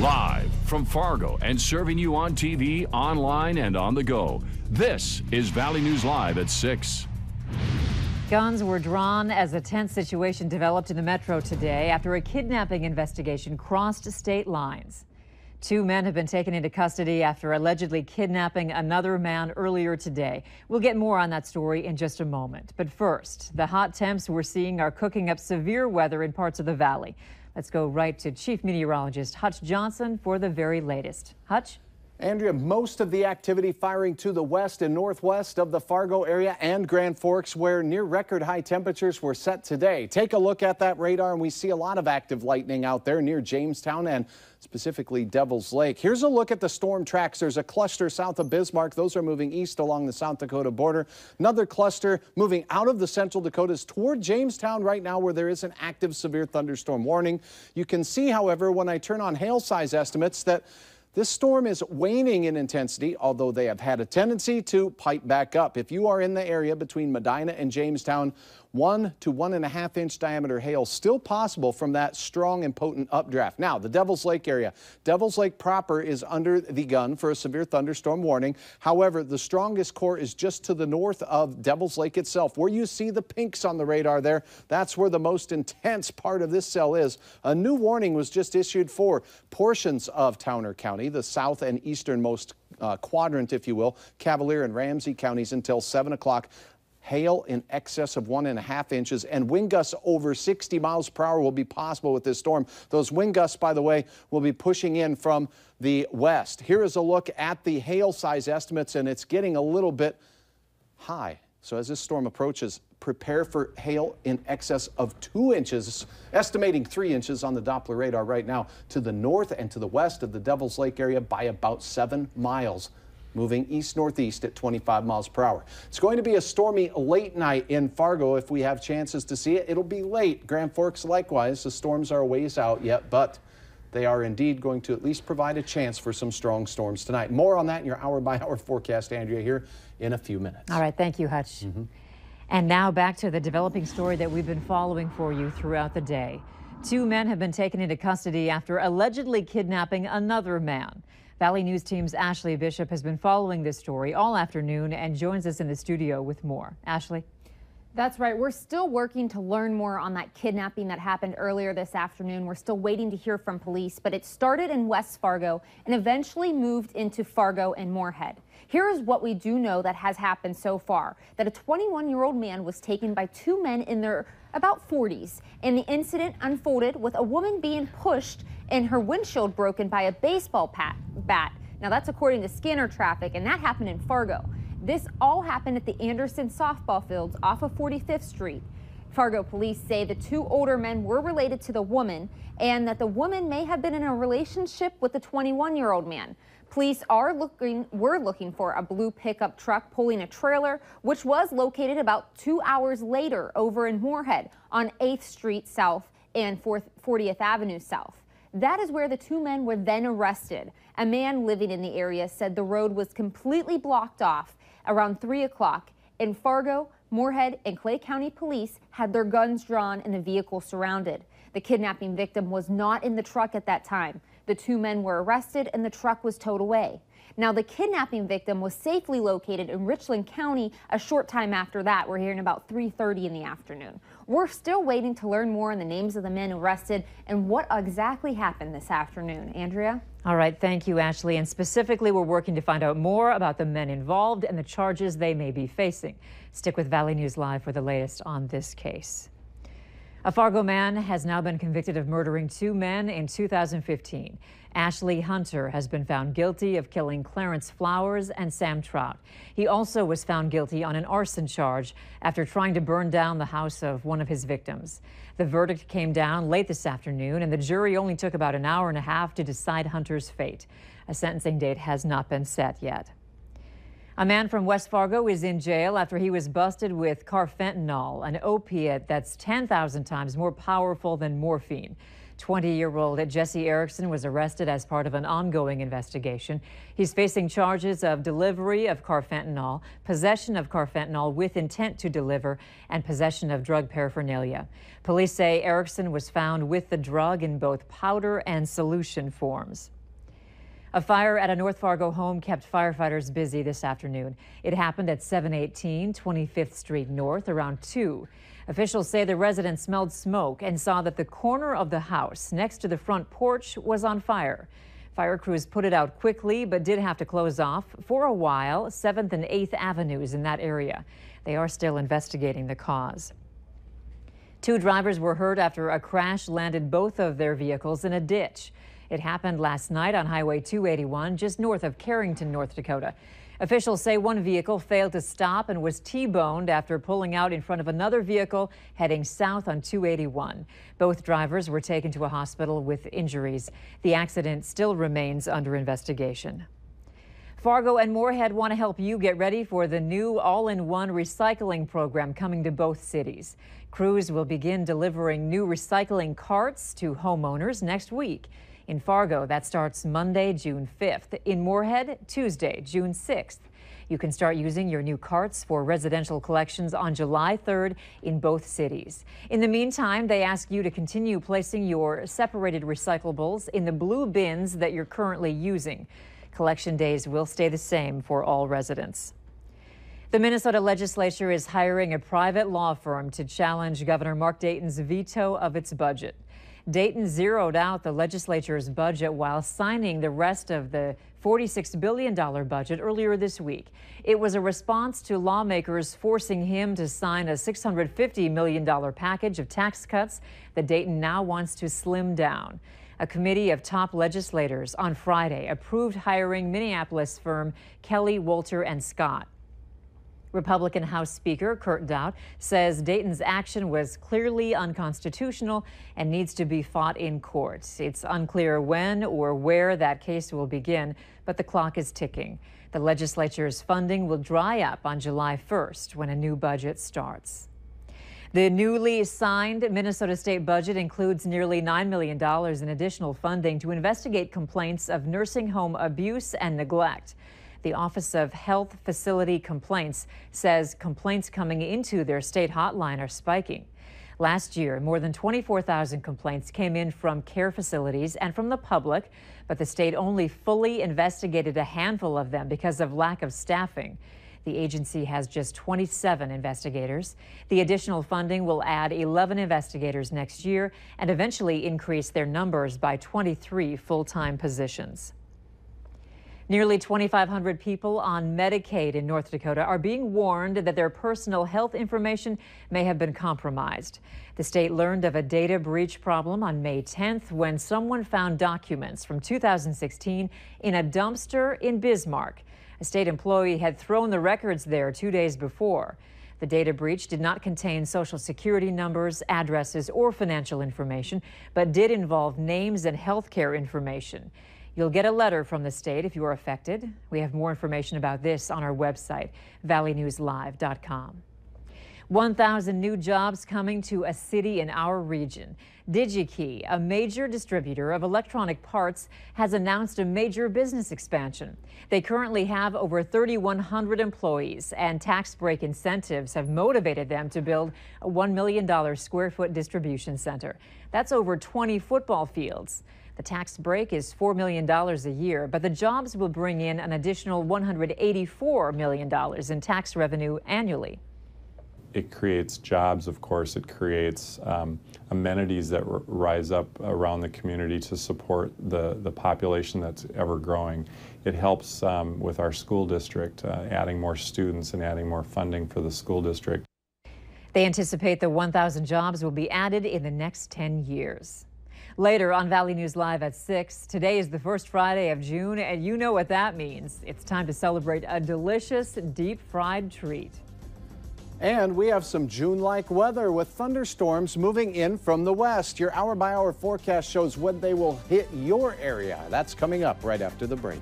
Live from Fargo and serving you on TV, online, and on the go. This is Valley News Live at 6. Guns were drawn as a tense situation developed in the metro today after a kidnapping investigation crossed state lines. 2 men have been taken into custody after allegedly kidnapping another man earlier today. We'll get more on that story in just a moment. But first, the hot temps we're seeing are cooking up severe weather in parts of the valley. Let's go right to Chief Meteorologist Hutch Johnson for the very latest. Hutch? Andrea, most of the activity firing to the west and northwest of the Fargo area and Grand Forks, where near record high temperatures were set today. Take a look at that radar and we see a lot of active lightning out there near Jamestown and specifically Devil's Lake. Here's a look at the storm tracks. There's a cluster south of Bismarck. Those are moving east along the South Dakota border. Another cluster moving out of the Central Dakotas toward Jamestown right now, where there is an active severe thunderstorm warning. You can see, however, when I turn on hail size estimates, that this storm is waning in intensity, although they have had a tendency to pipe back up. If you are in the area between Medina and Jamestown, 1 to 1.5 inch diameter hail still possible from that strong and potent updraft. Now, the Devil's Lake area. Devil's Lake proper is under the gun for a severe thunderstorm warning. However, the strongest core is just to the north of Devil's Lake itself. Where you see the pinks on the radar there, that's where the most intense part of this cell is. A new warning was just issued for portions of Towner County, the south and easternmost quadrant, if you will, Cavalier and Ramsey counties until 7 o'clock. Hail in excess of 1.5 inches and wind gusts over 60 miles per hour will be possible with this storm. Those wind gusts, by the way, will be pushing in from the west. Here is a look at the hail size estimates, and it's getting a little bit high. So as this storm approaches, prepare for hail in excess of 2 inches, estimating 3 inches on the Doppler radar right now to the north and to the west of the Devil's Lake area by about 7 miles. Moving east-northeast at 25 miles per hour. It's going to be a stormy late night in Fargo if we have chances to see it. It'll be late. Grand Forks likewise. The storms are a ways out yet, but they are indeed going to at least provide a chance for some strong storms tonight. More on that in your hour-by-hour forecast, Andrea, here in a few minutes. All right, thank you, Hutch. And now back to the developing story that we've been following for you throughout the day. 2 men have been taken into custody after allegedly kidnapping another man. Valley News Team's Ashley Bishop has been following this story all afternoon and joins us in the studio with more. Ashley? That's right. We're still working to learn more on that kidnapping that happened earlier this afternoon. We're still waiting to hear from police, but it started in West Fargo and eventually moved into Fargo and Moorhead. Here is what we do know that has happened so far, that a 21-year-old man was taken by 2 men in their about 40s, and the incident unfolded with a woman being pushed and her windshield broken by a baseball bat. Now that's according to scanner traffic, and that happened in Fargo. This all happened at the Anderson softball fields off of 45th Street. Fargo police say the 2 older men were related to the woman and that the woman may have been in a relationship with the 21-year-old man. Police were looking for a blue pickup truck pulling a trailer, which was located about 2 hours later over in Moorhead on 8th Street South and 40th Avenue South. That is where the 2 men were then arrested. A man living in the area said the road was completely blocked off around 3 o'clock. In Fargo, Moorhead, and Clay County police had their guns drawn and the vehicle surrounded. The kidnapping victim was not in the truck at that time. The 2 men were arrested and the truck was towed away. Now, the kidnapping victim was safely located in Richland County a short time after that. We're hearing about 3:30 in the afternoon. We're still waiting to learn more on the names of the men arrested and what exactly happened this afternoon. Andrea? All right, thank you, Ashley. And specifically, we're working to find out more about the men involved and the charges they may be facing. Stick with Valley News Live for the latest on this case. A Fargo man has now been convicted of murdering 2 men in 2015. Ashley Hunter has been found guilty of killing Clarence Flowers and Sam Trout. He also was found guilty on an arson charge after trying to burn down the house of one of his victims. The verdict came down late this afternoon, and the jury only took about an hour and a half to decide Hunter's fate. A sentencing date has not been set yet. A man from West Fargo is in jail after he was busted with carfentanil, an opiate that's 10,000 times more powerful than morphine. 20-year-old Jesse Erickson was arrested as part of an ongoing investigation. He's facing charges of delivery of carfentanil, possession of carfentanil with intent to deliver, and possession of drug paraphernalia. Police say Erickson was found with the drug in both powder and solution forms. A fire at a North Fargo home kept firefighters busy this afternoon. It happened at 718 25th Street North around 2. Officials say the residents smelled smoke and saw that the corner of the house next to the front porch was on fire. Fire crews put it out quickly, but did have to close off for a while 7th and 8th Avenues in that area. They are still investigating the cause. 2 drivers were hurt after a crash landed both of their vehicles in a ditch. It happened last night on Highway 281, just north of Carrington, North Dakota. Officials say one vehicle failed to stop and was T-boned after pulling out in front of another vehicle heading south on 281. Both drivers were taken to a hospital with injuries. The accident still remains under investigation. Fargo and Moorhead want to help you get ready for the new all-in-one recycling program coming to both cities. Crews will begin delivering new recycling carts to homeowners next week. In Fargo, that starts Monday, June 5th. In Moorhead, Tuesday, June 6th. You can start using your new carts for residential collections on July 3rd in both cities. In the meantime, they ask you to continue placing your separated recyclables in the blue bins that you're currently using. Collection days will stay the same for all residents. The Minnesota legislature is hiring a private law firm to challenge Governor Mark Dayton's veto of its budget. Dayton zeroed out the legislature's budget while signing the rest of the $46 billion budget earlier this week. It was a response to lawmakers forcing him to sign a $650 million package of tax cuts that Dayton now wants to slim down. A committee of top legislators on Friday approved hiring Minneapolis firm Kelly, Wolter & Scott. Republican House Speaker Kurt Daudt says Dayton's action was clearly unconstitutional and needs to be fought in court. It's unclear when or where that case will begin, but the clock is ticking. The legislature's funding will dry up on July 1st when a new budget starts. The newly signed Minnesota state budget includes nearly $9 million in additional funding to investigate complaints of nursing home abuse and neglect. The Office of Health Facility Complaints says complaints coming into their state hotline are spiking. Last year, more than 24,000 complaints came in from care facilities and from the public, but the state only fully investigated a handful of them because of lack of staffing. The agency has just 27 investigators. The additional funding will add 11 investigators next year and eventually increase their numbers by 23 full-time positions. Nearly 2,500 people on Medicaid in North Dakota are being warned that their personal health information may have been compromised. The state learned of a data breach problem on May 10th when someone found documents from 2016 in a dumpster in Bismarck. A state employee had thrown the records there 2 days before. The data breach did not contain Social Security numbers, addresses, or financial information, but did involve names and health care information. You'll get a letter from the state if you are affected. We have more information about this on our website, valleynewslive.com. 1,000 new jobs coming to a city in our region. DigiKey, a major distributor of electronic parts, has announced a major business expansion. They currently have over 3,100 employees, and tax break incentives have motivated them to build a $1 million square foot distribution center. That's over 20 football fields. The tax break is $4 million a year, but the jobs will bring in an additional $184 million in tax revenue annually. It creates jobs, of course. It creates amenities that rise up around the community to support the population that's ever growing. It helps with our school district, adding more students and adding more funding for the school district. They anticipate the 1,000 jobs will be added in the next 10 years. Later on Valley News Live at 6, today is the first Friday of June, and you know what that means. It's time to celebrate a delicious deep-fried treat. And we have some June-like weather with thunderstorms moving in from the west. Your hour-by-hour forecast shows when they will hit your area. That's coming up right after the break.